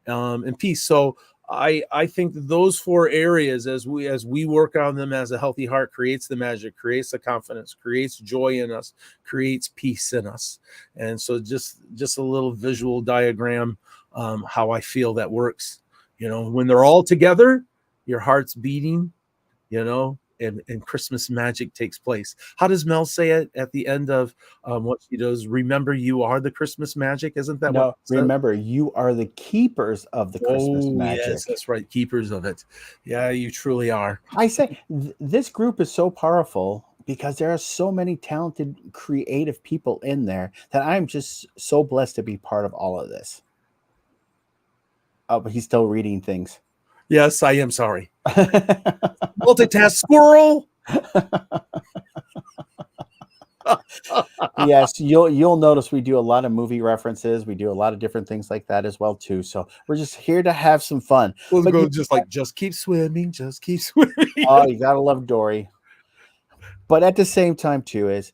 and peace. So I think that those 4 areas, as we work on them as a healthy heart, creates the magic, creates the confidence, creates joy in us, creates peace in us. And so just a little visual diagram, how I feel that works. When they're all together, your heart's beating, and Christmas magic takes place. How does Mel say it at the end of what she does? Remember, you are the Christmas magic. Isn't that what? Remember, you are the keepers of the Christmas magic. Yes, that's right. Keepers of it. Yeah, you truly are. I say this group is so powerful because there are so many talented, creative people in there that I'm just so blessed to be part of all of this. Oh, but he's still reading things. Yes, I am sorry. Multitask squirrel. Yes, you'll notice we do a lot of movie references. We do a lot of different things like that as well too. So we're just here to have some fun. We'll go just keep swimming, just keep swimming. Oh, you gotta love Dory. But at the same time too is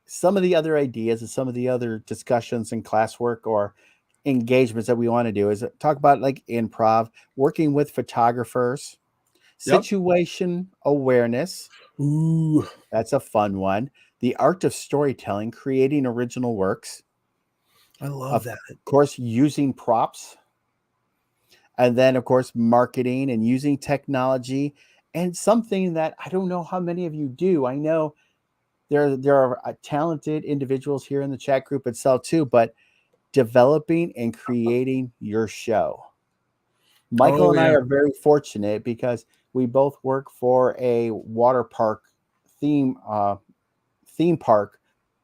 some of the other ideas and some of the other discussions and classwork or engagements that we want to do is talk about like improv, working with photographers, situation awareness. Ooh, that's a fun one. The art of storytelling, creating original works. I love that. Of course, using props. And then, of course, marketing and using technology And something that I don't know how many of you do. I know there are talented individuals here in the chat group itself too, but developing and creating your show. Michael and I are very fortunate because we both work for a water park theme park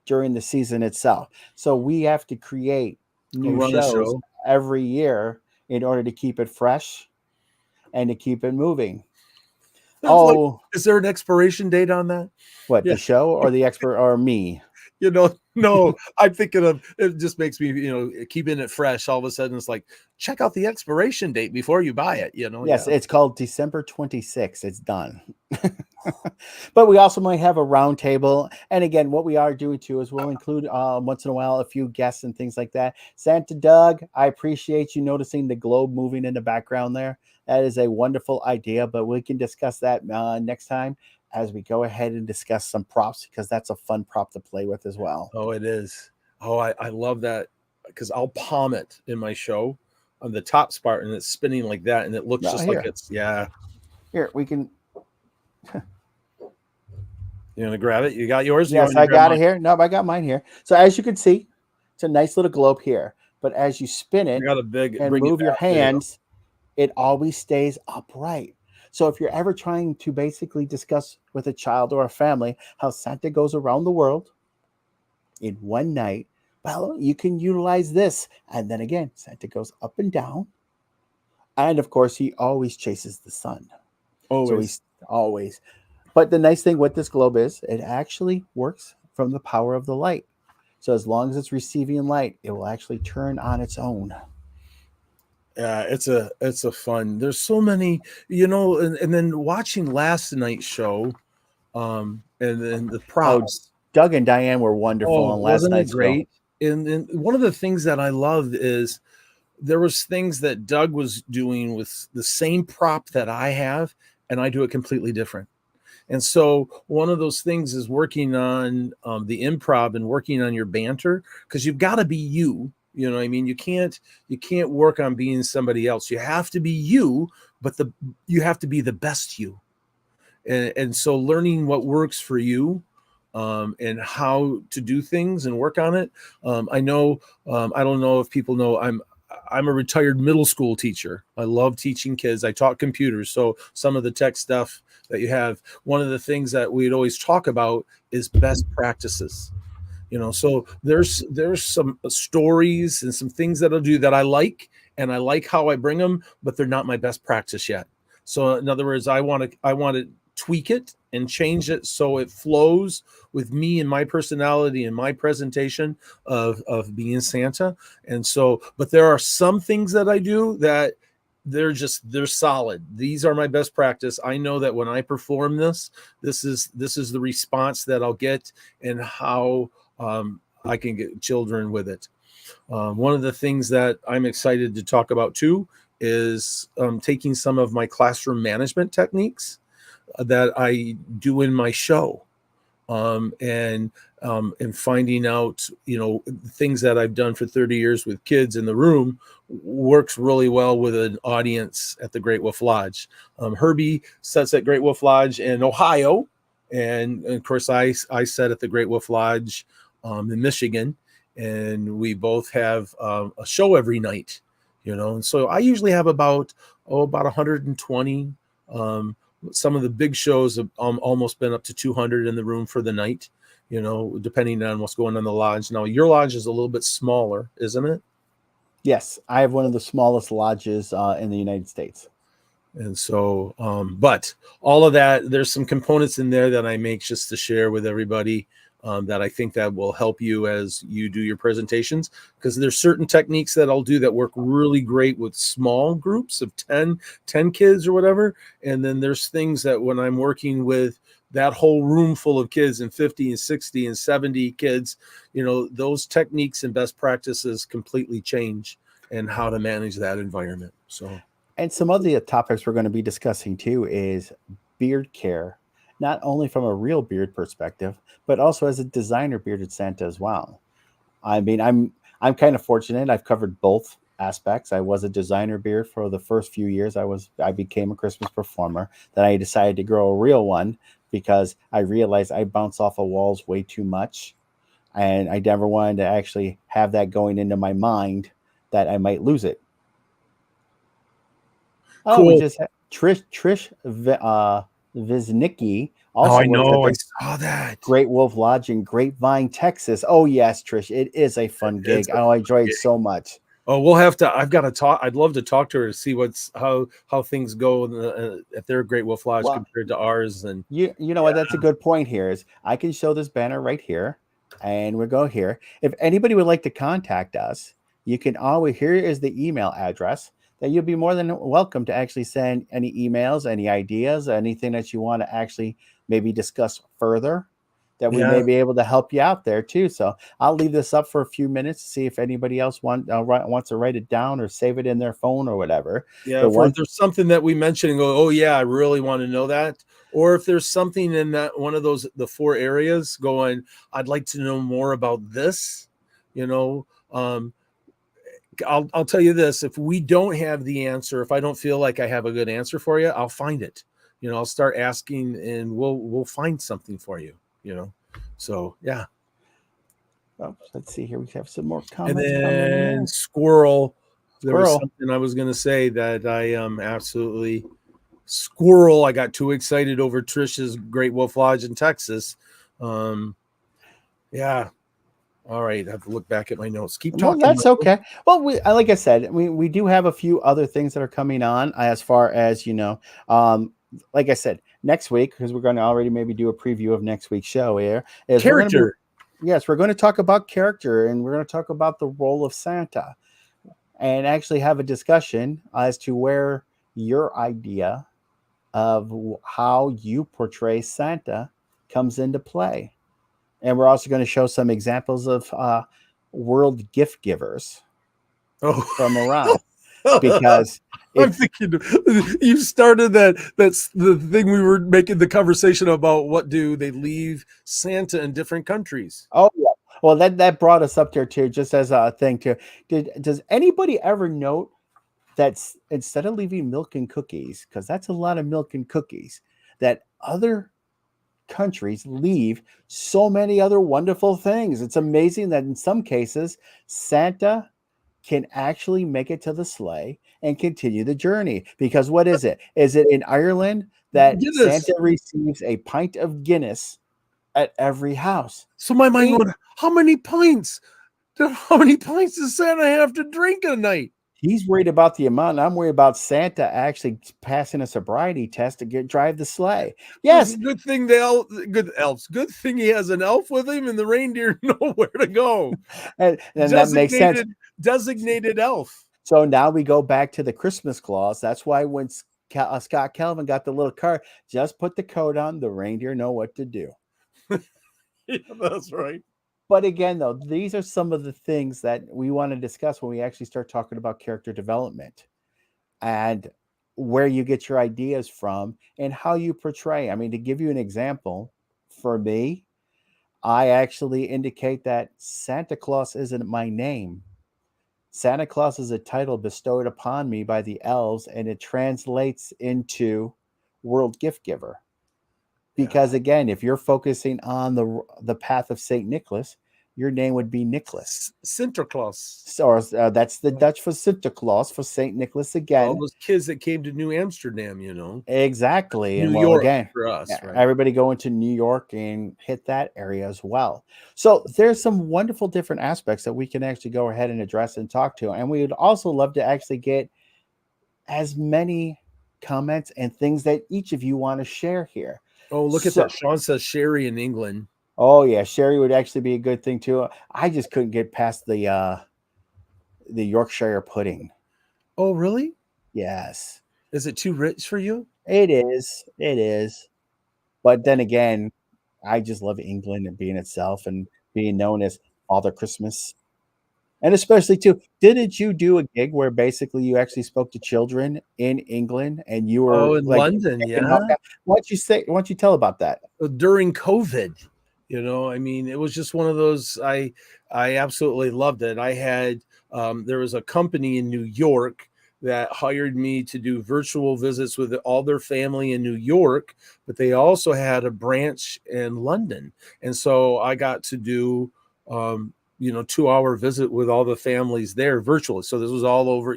during the season itself. So we have to create new shows every year in order to keep it fresh and to keep it moving. Is there an expiration date on that? What, the show or the expert or me? No, I'm thinking of, it just makes me, keeping it fresh. All of a sudden it's like, check out the expiration date before you buy it, Yes, It's called December 26th. It's done. But we also might have a round table. And again, what we are doing too is we'll include once in a while a few guests and things like that. Santa Doug, I appreciate you noticing the globe moving in the background there. That is a wonderful idea, but we can discuss that next time as we go ahead and discuss some props, because that's a fun prop to play with as well. Oh, it is. Oh, I love that, because I'll palm it in my show on the top spot and it's spinning like that. And it looks just like it's, Here, we can. You want to grab it? You got yours? Yes, I got it here. No, I got mine here. So as you can see, it's a nice little globe here. But as you spin it and move your hands, it always stays upright. So if you're ever trying to basically discuss with a child or a family how Santa goes around the world in one night, well, you can utilize this. And then again, Santa goes up and down. And of course, he always chases the sun. Always. So he's always. But the nice thing with this globe is it actually works from the power of the light. So as long as it's receiving light, it will actually turn on its own. Yeah, it's a fun. There's so many, and then watching last night's show, and then the props. Doug and Diane were wonderful on last night's great. And one of the things that I loved is there was things that Doug was doing with the same prop that I have, and I do it completely different. And so one of those things is working on the improv and working on your banter, because you've got to be you. You know what I mean? You can't work on being somebody else. You have to be you, but you have to be the best you. And so learning what works for you, and how to do things and work on it. I know, I don't know if people know, I'm a retired middle school teacher. I love teaching kids. I taught computers. So some of the tech stuff that you have, one of the things that we'd always talk about is best practices. So there's some stories and some things that I'll do that I like, and I like how I bring them, but they're not my best practice yet. So in other words, I want to tweak it and change it so it flows with me and my personality and my presentation of being Santa. And so, but there are some things that I do that they're solid. These are my best practice. I know that when I perform this is the response that I'll get, and how I can get children with it. One of the things that I'm excited to talk about too is taking some of my classroom management techniques that I do in my show, and finding out, things that I've done for 30 years with kids in the room works really well with an audience at the Great Wolf Lodge. Herbie sets at Great Wolf Lodge in Ohio, and of course I set at the Great Wolf Lodge in Michigan, and we both have a show every night, and so I usually have about 120. Some of the big shows have almost been up to 200 in the room for the night, depending on what's going on in the lodge. Now, your lodge is a little bit smaller, isn't it? Yes, I have one of the smallest lodges in the United States. And so, but all of that, there's some components in there that I make just to share with everybody, that I think that will help you as you do your presentations, because there's certain techniques that I'll do that work really great with small groups of 10 kids or whatever. And then there's things that when I'm working with that whole room full of kids and 50 and 60 and 70 kids, those techniques and best practices completely change, and how to manage that environment. So, and some of the topics we're going to be discussing too is beard care, not only from a real beard perspective, but also as a designer bearded Santa as well. I mean, I'm kind of fortunate. I've covered both aspects. I was a designer beard for the first few years. I became a Christmas performer. Then I decided to grow a real one because I realized I bounce off of walls way too much, and I never wanted to actually have that going into my mind that I might lose it. Oh, we Cool. just had Trish Viznicki Oh, also I works know. I at the saw that. Great Wolf Lodge in Grapevine, Texas. Oh yes, Trish, it is a fun It's gig. Oh, I enjoy it so much. Oh, we'll have to. I've got to talk. I'd love to talk to her to see how things go at their Great Wolf Lodge Well, compared to ours. And you know what? That's a good point. Here is I can show this banner right here, and we'll go here. If anybody would like to contact us, you can always. Here is the email address that you'll be more than welcome to actually send any emails, any ideas, anything that you want to actually maybe discuss further, that we may be able to help you out there too. So I'll leave this up for a few minutes to see if anybody else wants to write it down or save it in their phone or whatever. yeah, if there's something that we mention and go, oh yeah, I really want to know that. Or if there's something in that one of the 4 areas going, I'd like to know more about this, I'll tell you this: if we don't have the answer, if I don't feel like I have a good answer for you, I'll find it. I'll start asking, and we'll find something for you. So yeah. Oh, let's see here. We have some more comments. And coming then in. Squirrel. There was something I was going to say that I am absolutely Squirrel. I got too excited over Trish's Great Wolf Lodge in Texas. Yeah. All right, I have to look back at my notes. Keep talking. Well, that's okay. Well, like I said, we do have a few other things that are coming on as far as like I said, next week, because we're going to already maybe do a preview of next week's show here. Character. We're going to talk about character, and we're going to talk about the role of Santa, and actually have a discussion as to where your idea of how you portray Santa comes into play. And we're also going to show some examples of world gift givers from around. Because I'm thinking you started that's the thing we were making the conversation about. What do they leave Santa in different countries? Oh, yeah. Well, that brought us up there too, just as a thing too. Does anybody ever note that instead of leaving milk and cookies, because that's a lot of milk and cookies, that other countries leave so many other wonderful things? It's amazing that in some cases Santa can actually make it to the sleigh and continue the journey. Because what is it? Is it in Ireland that Guinness. Santa receives a pint of Guinness at every house? So my mind went, how many pints does Santa have to drink a night? He's worried about the amount. I'm worried about Santa actually passing a sobriety test to drive the sleigh. Yes. Good thing good elves. Good thing he has an elf with him and the reindeer know where to go. and that makes sense. Designated elf. So now we go back to the Christmas clause. That's why when Scott Calvin got the little car, just put the coat on, the reindeer know what to do. Yeah, that's right. But again, though, these are some of the things that we want to discuss when we actually start talking about character development and where you get your ideas from and how you portray. I mean, to give you an example, for me, I actually indicate that Santa Claus isn't my name. Santa Claus is a title bestowed upon me by the elves, and it translates into world gift giver. Because again, if you're focusing on the path of Saint Nicholas, your name would be Nicholas. Sinterklaas. So that's the Dutch for Sinterklaas, for Saint Nicholas again. All those kids that came to New Amsterdam, Exactly. New and York again, for us, right? Everybody going to New York and hit that area as well. So there's some wonderful different aspects that we can actually go ahead and address and talk to. And we would also love to actually get as many comments and things that each of you want to share here. Oh, look at that. Sean says Sherry in England. Oh, yeah. Sherry would actually be a good thing, too. I just couldn't get past the Yorkshire pudding. Oh, really? Yes. Is it too rich for you? It is. It is. But then again, I just love England and being itself and being known as Father Christmas. And especially, too, didn't you do a gig where basically you actually spoke to children in England and you were in London? Yeah. Why don't you tell about that? During COVID, I mean, it was just one of those, I absolutely loved it. I had there was a company in New York that hired me to do virtual visits with all their family in New York, but they also had a branch in London. And so I got to do, 2-hour visit with all the families there virtually. So this was all over,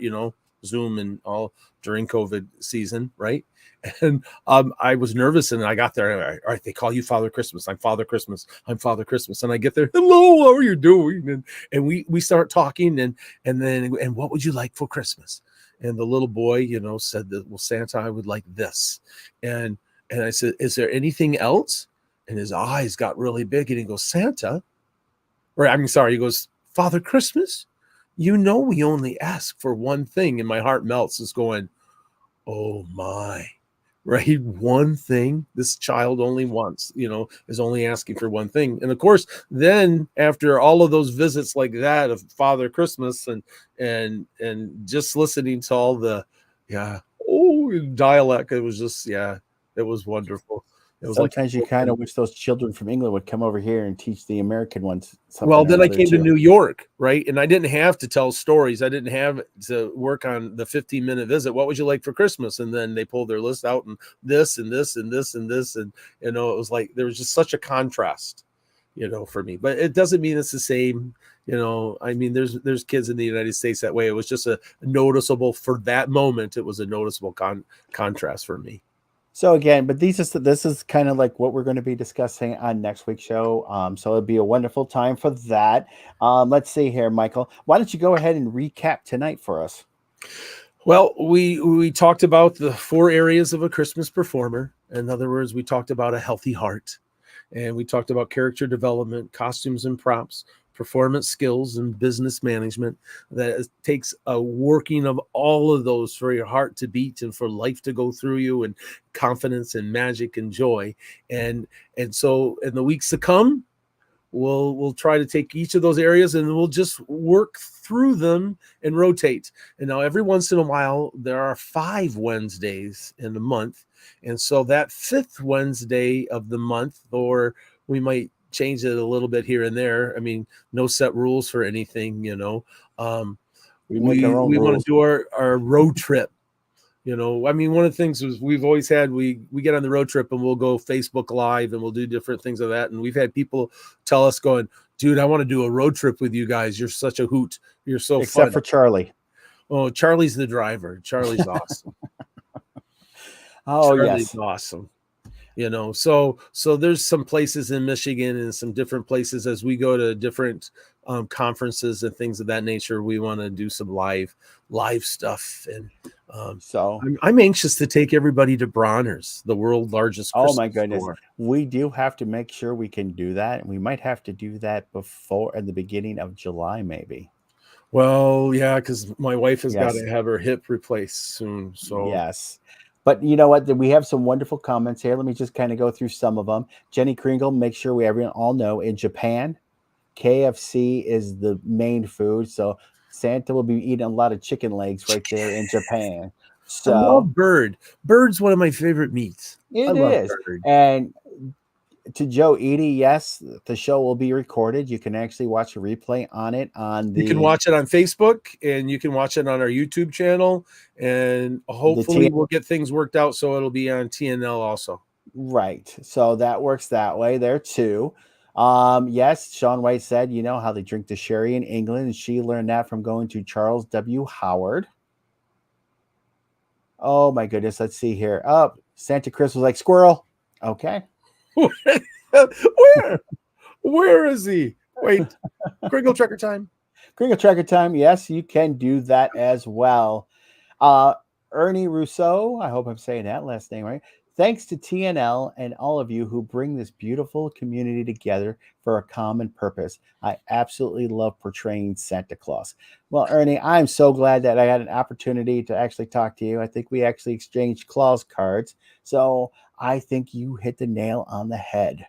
Zoom and all during COVID season, right? And I was nervous, and I got there. All right, they call you Father Christmas. I'm Father Christmas. I'm Father Christmas. And I get there. Hello, how are you doing? And we start talking, and what would you like for Christmas? And the little boy, said that, well, Santa, I would like this. And I said, is there anything else? And his eyes got really big, and he goes, Santa, he goes, Father Christmas, we only ask for one thing. And my heart melts. It's going, oh my, right? One thing this child only wants, is only asking for one thing. And of course, then after all of those visits like that of Father Christmas and just listening to all the, dialect, it was just, it was wonderful. It was Sometimes you kind of wish those children from England would come over here and teach the American ones something. Well, then I came to New York, right? And I didn't have to tell stories. I didn't have to work on the 15-minute visit. What would you like for Christmas? And then they pulled their list out, and this and this and this and this. And, it was like there was just such a contrast, for me. But it doesn't mean it's the same. There's kids in the United States that way. It was just a noticeable for that moment. It was a noticeable contrast for me. So again, but this is kind of like what we're going to be discussing on next week's show. So it'll be a wonderful time for that. Let's see here, Michael. Why don't you go ahead and recap tonight for us? Well, we talked about the 4 areas of a Christmas performer. In other words, we talked about a healthy heart, and we talked about character development, costumes and props, performance skills, and business management. That takes a working of all of those for your heart to beat and for life to go through you, and confidence and magic and joy. And so in the weeks to come, we'll try to take each of those areas, and we'll just work through them and rotate. And now every once in a while, there are 5 Wednesdays in the month. And so that 5th Wednesday of the month, or we might change it a little bit here and there. I mean, no set rules for anything, we want to do our road trip. One of the things is we've always had, we get on the road trip and we'll go Facebook Live and we'll do different things of that. And we've had people tell us going, dude, I want to do a road trip with you guys. You're such a hoot. You're so Except fun. for Charlie. Oh, Charlie's the driver. Charlie's awesome. Charlie's awesome. So there's some places in Michigan and some different places as we go to different conferences and things of that nature. We want to do some live stuff. And so I'm anxious to take everybody to Bronner's, the world's largest Christmas my goodness store. We do have to make sure we can do that. We might have to do that at the beginning of July, maybe. Well, yeah, because my wife has got to have her hip replaced soon. So yes. But you know what? We have some wonderful comments here. Let me just kind of go through some of them. Jenny Kringle, make sure everyone all know, in Japan, KFC is the main food. So Santa will be eating a lot of chicken legs right there in Japan. So I love bird. Bird's one of my favorite meats. It is. Bird. And to Joe Edie, yes, the show will be recorded. You can actually watch a replay on it. You can watch it on Facebook, and you can watch it on our YouTube channel, and hopefully we'll get things worked out so it'll be on TNL also. Right. So that works that way there too. Yes, Sean White said, how they drink the sherry in England, and she learned that from going to Charles W. Howard. Oh my goodness. Let's see here. Santa Chris was like, squirrel. Okay. Where is he? Wait, Kringle Tracker time. Kringle Tracker time. Yes, you can do that as well. Ernie Rousseau, I hope I'm saying that last name right. Thanks to TNL and all of you who bring this beautiful community together for a common purpose. I absolutely love portraying Santa Claus. Well, Ernie, I'm so glad that I had an opportunity to actually talk to you. I think we actually exchanged Claus cards. So I think you hit the nail on the head.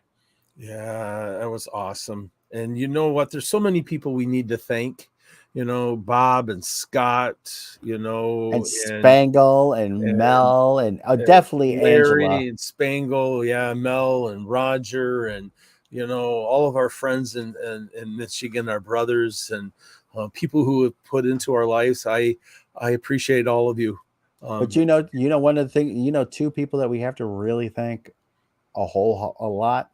Yeah, that was awesome. And you know what? There's so many people we need to thank. Bob and Scott, and Spangle and Mel and definitely Larry Angela and Spangle. Yeah. Mel and Roger and, all of our friends in Michigan, our brothers. And people who have put into our lives. I appreciate all of you. But one of the things, two people that we have to really thank a lot,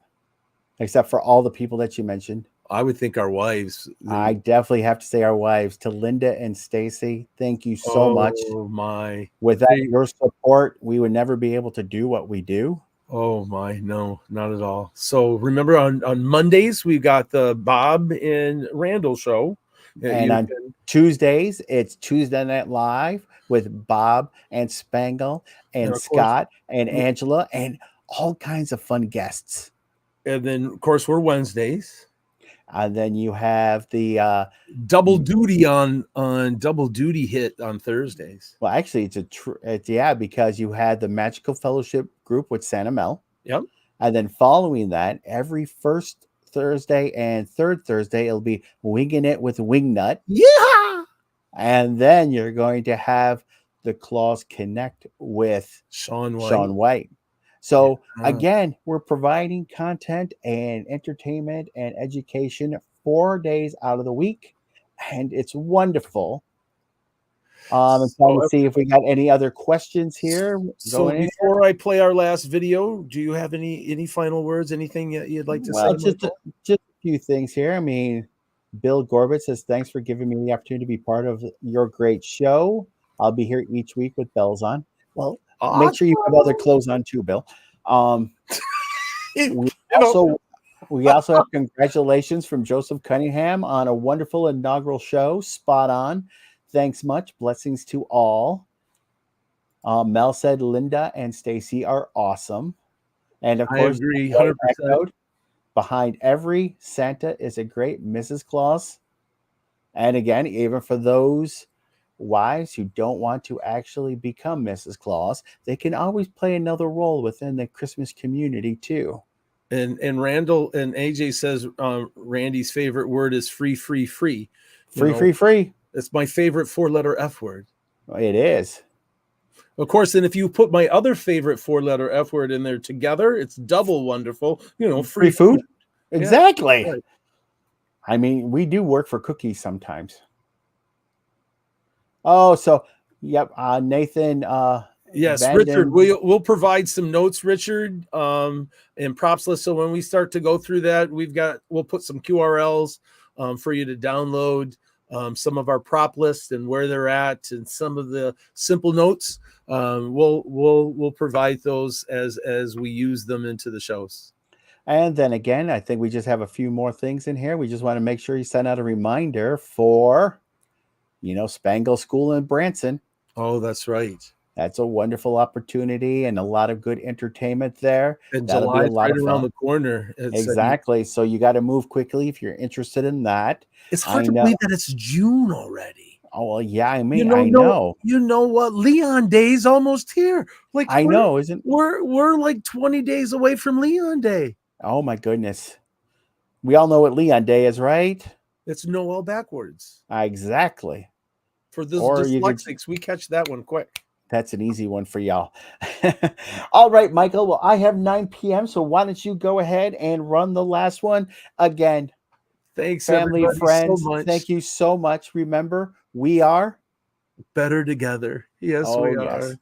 except for all the people that you mentioned. I would think our wives. I definitely have to say our wives, to Linda and Stacy. Thank you so much. Oh my! Without your support, we would never be able to do what we do. Oh my, no, not at all. So remember on Mondays we got the Bob and Randall show, and on Tuesdays it's Tuesday Night Live with Bob and Spangle and Scott and Angela and all kinds of fun guests. And then of course we're Wednesdays. And then you have the double duty on double duty hit on Thursdays. Well, actually, it's because you had the Magical Fellowship group with Santa Mel. Yep. And then following that, every first Thursday and third Thursday, it'll be Winging It with Wingnut. Yeah. And then you're going to have the Claws Connect with Sean White. So again, we're providing content and entertainment and education 4 days out of the week, and it's wonderful. I'm trying to see if we got any other questions here. So before I play our last video, do you have any final words? Anything you'd like to say? Just a few things here. I mean, Bill Gorbett says, "Thanks for giving me the opportunity to be part of your great show. I'll be here each week with bells on." Well, make sure you have other clothes on too, Bill. We also have congratulations from Joseph Cunningham on a wonderful inaugural show. Spot on. Thanks much. Blessings to all. Mel said Linda and Stacy are awesome. And of course, I agree 100%. Behind every Santa is a great Mrs. Claus. And again, even for those wives who don't want to actually become Mrs. Claus, they can always play another role within the Christmas community too. And Randall and AJ says Randy's favorite word is free. Free. It's my favorite 4-letter F word. It is. Of course, and if you put my other favorite 4-letter F word in there together, it's double wonderful. Free food. Exactly. Yeah. I mean, we do work for cookies sometimes. Oh, so yep, Nathan. Yes, Vanden. Richard. We'll provide some notes, Richard, and props list. So when we start to go through that, we'll put some QRLs for you to download some of our prop lists and where they're at, and some of the simple notes. We'll provide those as we use them into the shows. And then again, I think we just have a few more things in here. We just want to make sure you send out a reminder for, Spangle School in Branson. Oh, that's right. That's a wonderful opportunity and a lot of good entertainment there. And July right around the corner. Exactly. So you got to move quickly if you're interested in that. It's hard to believe that it's June already. Oh, well, yeah. I mean, I know. You know what? Leon Day is almost here. I know, isn't we're like 20 days away from Leon Day. Oh my goodness. We all know what Leon Day is, right? It's Noel backwards. Exactly. For those dyslexics, we catch that one quick. That's an easy one for y'all. All right, Michael. Well, I have 9 p.m., so why don't you go ahead and run the last one again? Thanks, family, friends. So much. Thank you so much. Remember, we are better together. Yes, we are.